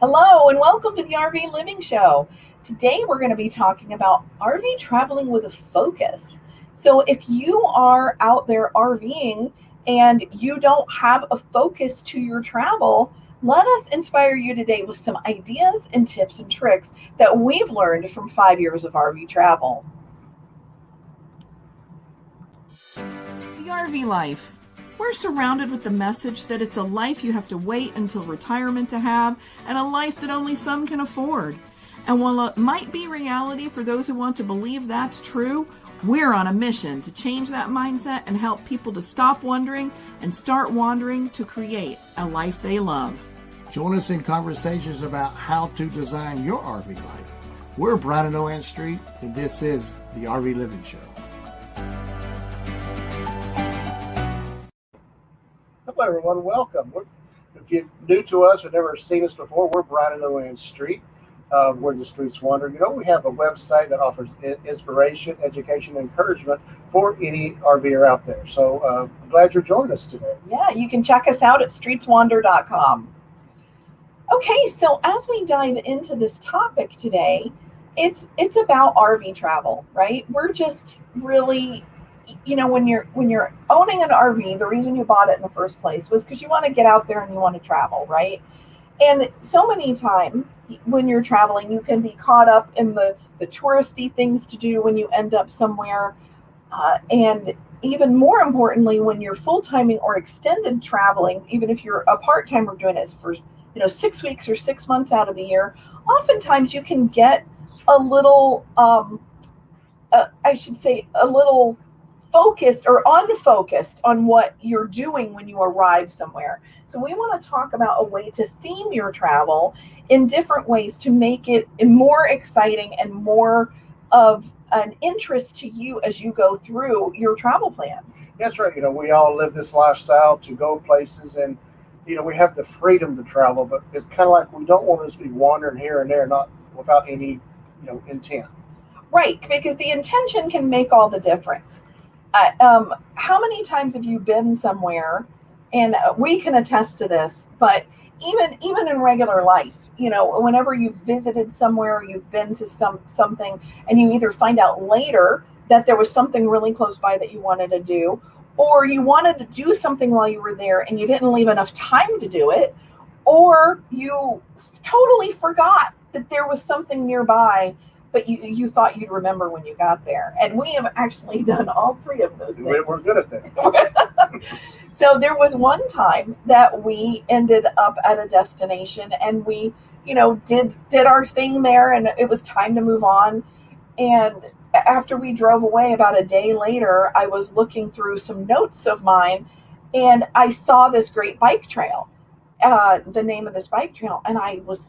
Hello and welcome to the RV Living Show. Today we're going to be talking about RV traveling with a focus. So if you are out there RVing and you don't have a focus to your travel, let us inspire you today with some ideas and tips and tricks that we've learned from 5 years of RV travel. The RV life. We're surrounded with the message that it's a life you have to wait until retirement to have, and a life that only some can afford. And while it might be reality for those who want to believe that's true, we're on a mission to change that mindset and help people to stop wondering and start wandering to create a life they love. Join us in conversations about how to design your RV life. We're Brian and Owen Street, and this is the RV Living Show. Hello, everyone. Welcome. If you're new to us or never seen us before, we're Brian and Owen Street. Where the streets wander. You know, we have a website that offers inspiration, education, and encouragement for any RVer out there. So I'm glad you're joining us today. Yeah, you can check us out at streetswander.com. Okay, so as we dive into this topic today, it's about RV travel, right? We're just really, you know, when you're owning an RV, the reason you bought it in the first place was because you want to get out there and you want to travel, right? And so many times when you're traveling, you can be caught up in the touristy things to do when you end up somewhere. And even more importantly, when you're full-timing or extended traveling, even if you're a part-timer doing it for 6 weeks or 6 months out of the year, oftentimes you can get a little, a little focused or unfocused on what you're doing when you arrive somewhere. So we want to talk about a way to theme your travel in different ways to make it more exciting and more of an interest to you as you go through your travel plans. That's right. We all live this lifestyle to go places, and we have the freedom to travel, but it's kind of like we don't want to just be wandering here and there, not without any intent. Right, because the intention can make all the difference. How many times have you been somewhere, and we can attest to this, but even in regular life, whenever you've visited somewhere, you've been to something, and you either find out later that there was something really close by that you wanted to do, or you wanted to do something while you were there and you didn't leave enough time to do it, or you totally forgot that there was something nearby, but you thought you'd remember when you got there. And we have actually done all three of those things. We're good at that. So there was one time that we ended up at a destination, and we, did our thing there, and it was time to move on. And after we drove away, about a day later, I was looking through some notes of mine, and I saw this great bike trail, the name of this bike trail, and I was,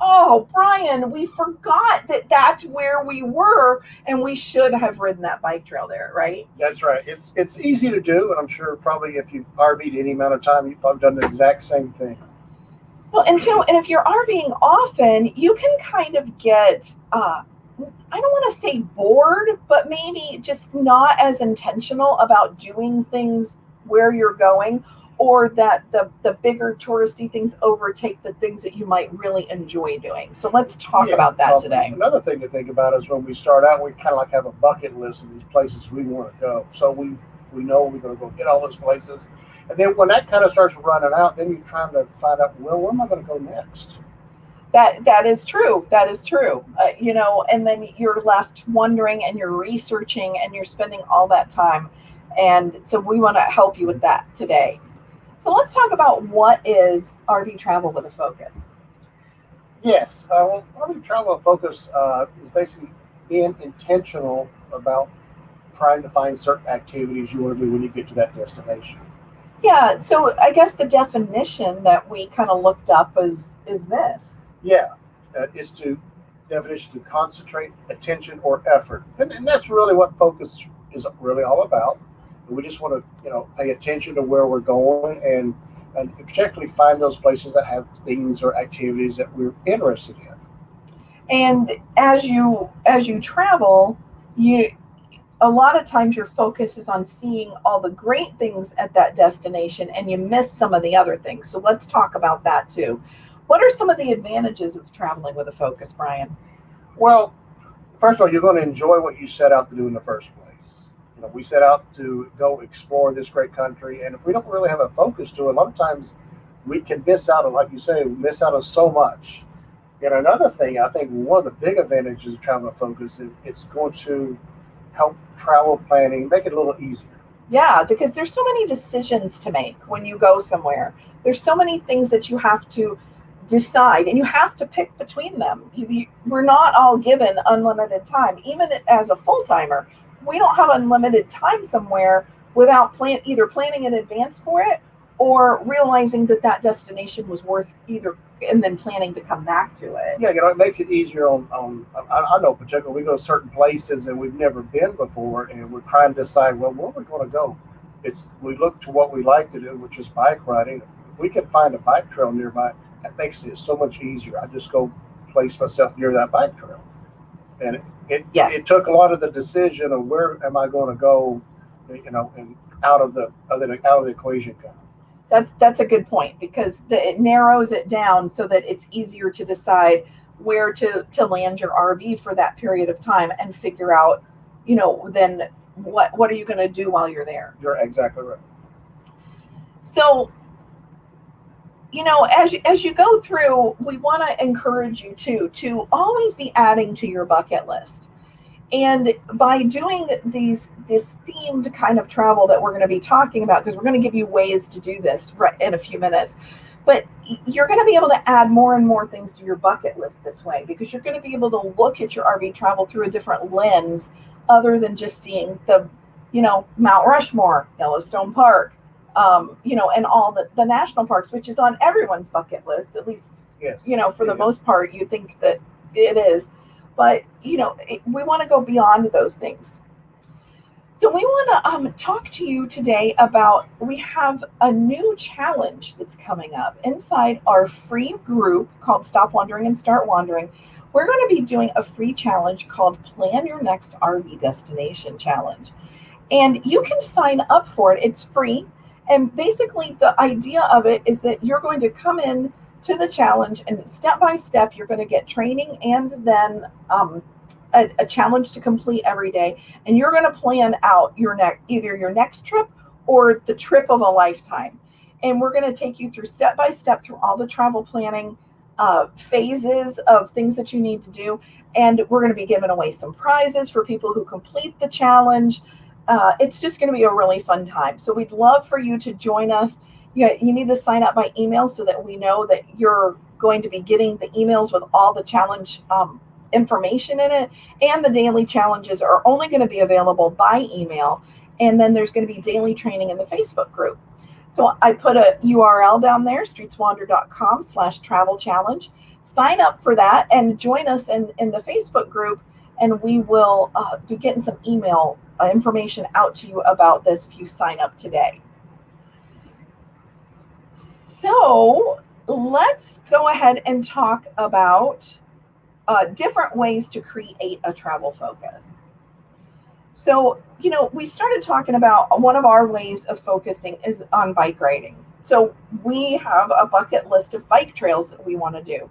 oh, Brian, we forgot that that's where we were, and we should have ridden that bike trail there, right? That's right. It's easy to do, and I'm sure probably if you've RV'd any amount of time, you've probably done the exact same thing. Well, and if you're RVing often, you can kind of get, I don't want to say bored, but maybe just not as intentional about doing things where you're going, or that the bigger touristy things overtake the things that you might really enjoy doing. So let's talk about that today. Another thing to think about is when we start out, we kind of like have a bucket list of these places we want to go. So we know we're going to go get all those places. And then when that kind of starts running out, then you're trying to find out, well, where am I going to go next? That is true. That is true. And then you're left wondering, and you're researching, and you're spending all that time. And so we want to help you with that today. So let's talk about what is RV travel with a focus. Yes. RV travel with a focus is basically being intentional about trying to find certain activities you want to do when you get to that destination. Yeah. So I guess the definition that we kind of looked up is this. Yeah. It's definition to concentrate attention or effort. And that's really what focus is really all about. We just want to, pay attention to where we're going, and particularly find those places that have things or activities that we're interested in. And as you travel, a lot of times your focus is on seeing all the great things at that destination, and you miss some of the other things. So let's talk about that too. What are some of the advantages of traveling with a focus, Brian? Well, first of all, you're going to enjoy what you set out to do in the first place. We set out to go explore this great country, and if we don't really have a focus to it, a lot of times we can miss out on, like you say, miss out on so much. And another thing, I think one of the big advantages of traveling with focus is it's going to help travel planning, make it a little easier. Yeah, because there's so many decisions to make when you go somewhere. There's so many things that you have to decide, and you have to pick between them. We're not all given unlimited time. Even as a full-timer, we don't have unlimited time somewhere without either planning in advance for it or realizing that destination was worth either, and then planning to come back to it. Yeah, it makes it easier on I know particularly we go to certain places and we've never been before, and we're trying to decide, well, where we're going to go. We look to what we like to do, which is bike riding. If we can find a bike trail nearby, that makes it so much easier. I just go place myself near that bike trail. And it took a lot of the decision of where am I going to go, and out of the equation. That's a good point, because it narrows it down so that it's easier to decide where to land your RV for that period of time and figure out, then what are you going to do while you're there. You're exactly right. So, as you go through, we want to encourage you to always be adding to your bucket list. And by doing this themed kind of travel that we're going to be talking about, because we're going to give you ways to do this right in a few minutes, but you're going to be able to add more and more things to your bucket list this way, because you're going to be able to look at your RV travel through a different lens other than just seeing the, Mount Rushmore, Yellowstone Park, and all the national parks, which is on everyone's bucket list, at least, yes, for the most part, you think that it is. But, we want to go beyond those things. So we want to talk to you today about, we have a new challenge that's coming up inside our free group called Stop Wandering and Start Wandering. We're going to be doing a free challenge called Plan Your Next RV Destination Challenge. And you can sign up for it. It's free. And basically the idea of it is that you're going to come in to the challenge, and step by step, you're going to get training and then a challenge to complete every day. And you're going to plan out either your next trip or the trip of a lifetime. And we're going to take you through step by step through all the travel planning phases of things that you need to do. And we're going to be giving away some prizes for people who complete the challenge. It's just going to be a really fun time. So we'd love for you to join us. You need to sign up by email so that we know that you're going to be getting the emails with all the challenge information in it. And the daily challenges are only going to be available by email. And then there's going to be daily training in the Facebook group. So I put a URL down there, streetswander.com/travel challenge. Sign up for that and join us in the Facebook group. And we will be getting some email information out to you about this if you sign up today. So let's go ahead and talk about different ways to create a travel focus. So, we started talking about one of our ways of focusing is on bike riding. So we have a bucket list of bike trails that we want to do.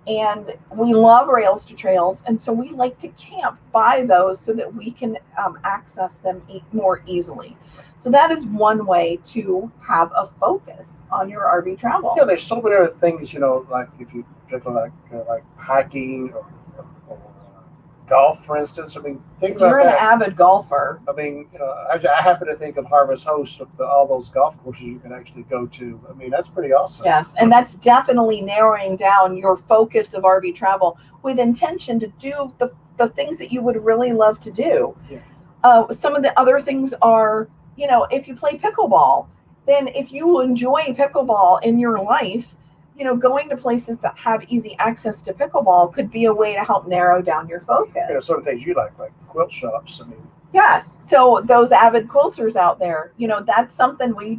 And we love rails to trails. And so we like to camp by those so that we can access them more easily. So that is one way to have a focus on your RV travel. Yeah, there's so many other things, like if you particularly like hiking or golf, for instance. I mean, think about that. You're an avid golfer. I mean, I happen to think of Harvest Host, all those golf courses you can actually go to. I mean, that's pretty awesome. Yes, and that's definitely narrowing down your focus of RV travel with intention to do the things that you would really love to do. Yeah. Some of the other things are, if you play pickleball, then if you enjoy pickleball in your life, going to places that have easy access to pickleball could be a way to help narrow down your focus. Sort of things you like quilt shops. I mean, yes. So those avid quilters out there, that's something we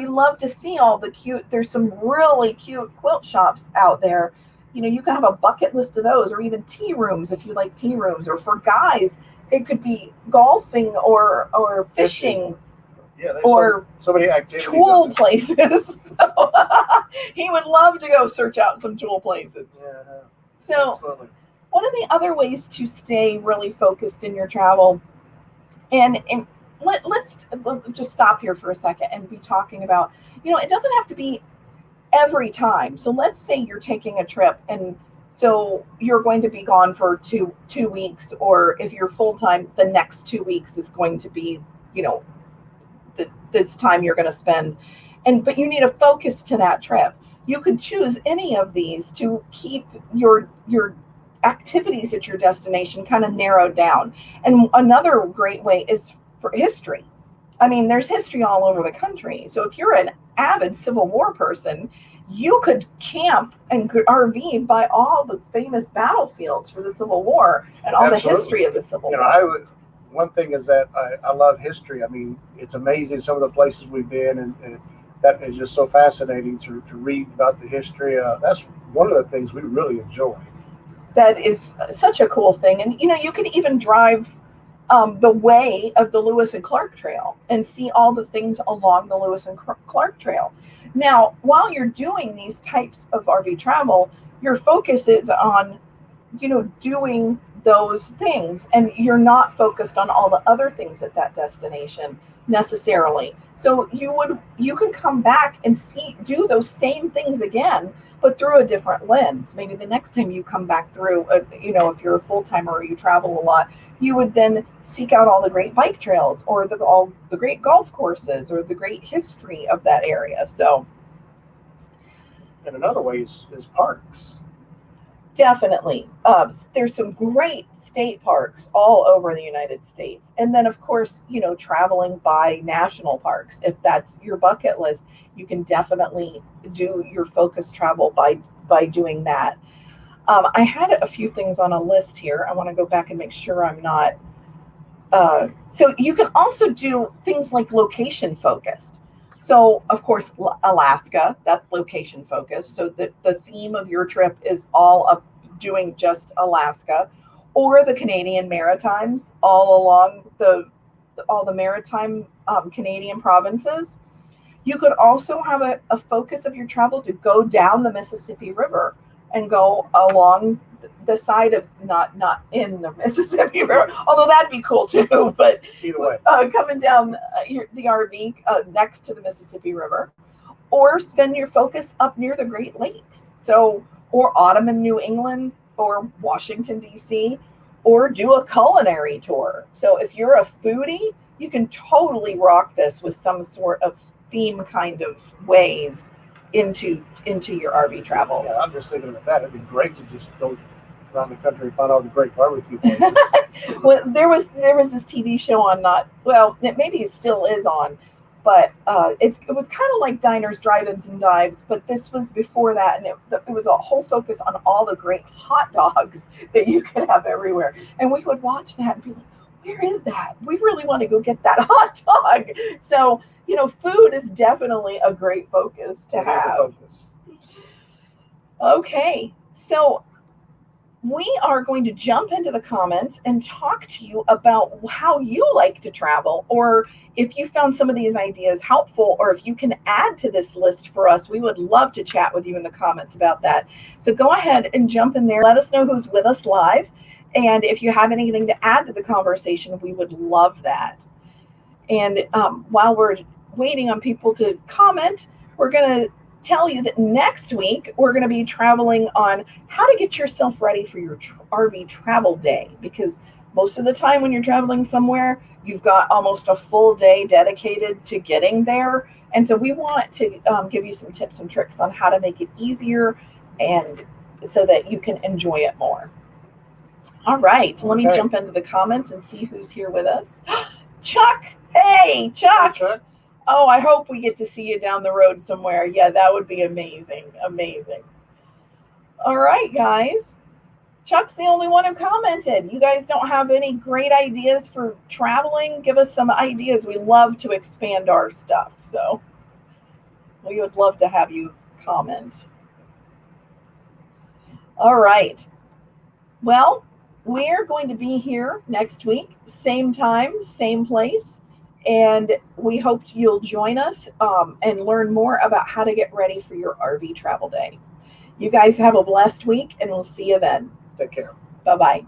love to see all the cute. There's some really cute quilt shops out there. You can have a bucket list of those, or even tea rooms if you like tea rooms. Or for guys, it could be golfing or fishing. Yeah, there's or so many activities. tool places. So, he would love to go search out some tool places. Yeah, So absolutely. one of the other ways to stay really focused in your travel, and let's just stop here for a second and be talking about, it doesn't have to be every time. So let's say you're taking a trip, and so you're going to be gone for two weeks, or if you're full time, the next 2 weeks is going to be, this time you're going to spend, but you need a focus to that trip. You could choose any of these to keep your activities at your destination kind of narrowed down. And another great way is for history. I mean, there's history all over the country. So if you're an avid Civil War person, you could camp and could RV by all the famous battlefields for the Civil War and all Absolutely. the history of the Civil War. One thing is that I love history. I mean, it's amazing some of the places we've been, and that is just so fascinating to read about the history. That's one of the things we really enjoy. That is such a cool thing. And, you can even drive the way of the Lewis and Clark Trail and see all the things along the Lewis and Clark Trail. Now, while you're doing these types of RV travel, your focus is on, doing those things, and you're not focused on all the other things at that destination necessarily. So you can come back and do those same things again, but through a different lens. Maybe the next time you come back through, if you're a full-timer or you travel a lot, you would then seek out all the great bike trails or all the great golf courses or the great history of that area. So, and another way is parks. Definitely. There's some great state parks all over the United States. And then, of course, traveling by national parks. If that's your bucket list, you can definitely do your focused travel by doing that. I had a few things on a list here. I want to go back and make sure I'm not. So you can also do things like location focused. So, of course, Alaska, that's location focused. So the theme of your trip is all up doing just Alaska, or the Canadian Maritimes, all along all the maritime Canadian provinces. You could also have a focus of your travel to go down the Mississippi River and go along the side of not in the Mississippi River, although that'd be cool too. But either way, coming down the RV next to the Mississippi River, or spend your focus up near the Great Lakes. So, or autumn in New England, or Washington D.C., or do a culinary tour. So, if you're a foodie, you can totally rock this with some sort of theme kind of ways into your RV travel. Yeah, I'm just thinking about that. It'd be great to just go around the country and find all the great barbecue places. Well, there was this TV show on, maybe it still is on, but it was kind of like Diners, Drive-Ins, and Dives, but this was before that, and it was a whole focus on all the great hot dogs that you could have everywhere. And we would watch that and be like, where is that? We really want to go get that hot dog. So, food is definitely a great focus to have. It is a focus. Okay, so we are going to jump into the comments and talk to you about how you like to travel, or if you found some of these ideas helpful, or if you can add to this list for us. We would love to chat with you in the comments about that. So go ahead and jump in there. Let us know who's with us live. And if you have anything to add to the conversation, we would love that. And while we're waiting on people to comment, we're going to tell you that next week we're going to be traveling on how to get yourself ready for your RV travel day, because most of the time when you're traveling somewhere, you've got almost a full day dedicated to getting there. And so we want to give you some tips and tricks on how to make it easier and so that you can enjoy it more. All right, so let me jump into the comments and see who's here with us. Chuck, hey, Chuck. Hey, Chuck. Oh, I hope we get to see you down the road somewhere. Yeah, that would be amazing. Amazing. All right, guys. Chuck's the only one who commented. You guys don't have any great ideas for traveling? Give us some ideas. We love to expand our stuff. So we would love to have you comment. All right. Well, we're going to be here next week, same time, same place. And we hope you'll join us and learn more about how to get ready for your RV travel day. You guys have a blessed week, and we'll see you then. Take care. Bye-bye.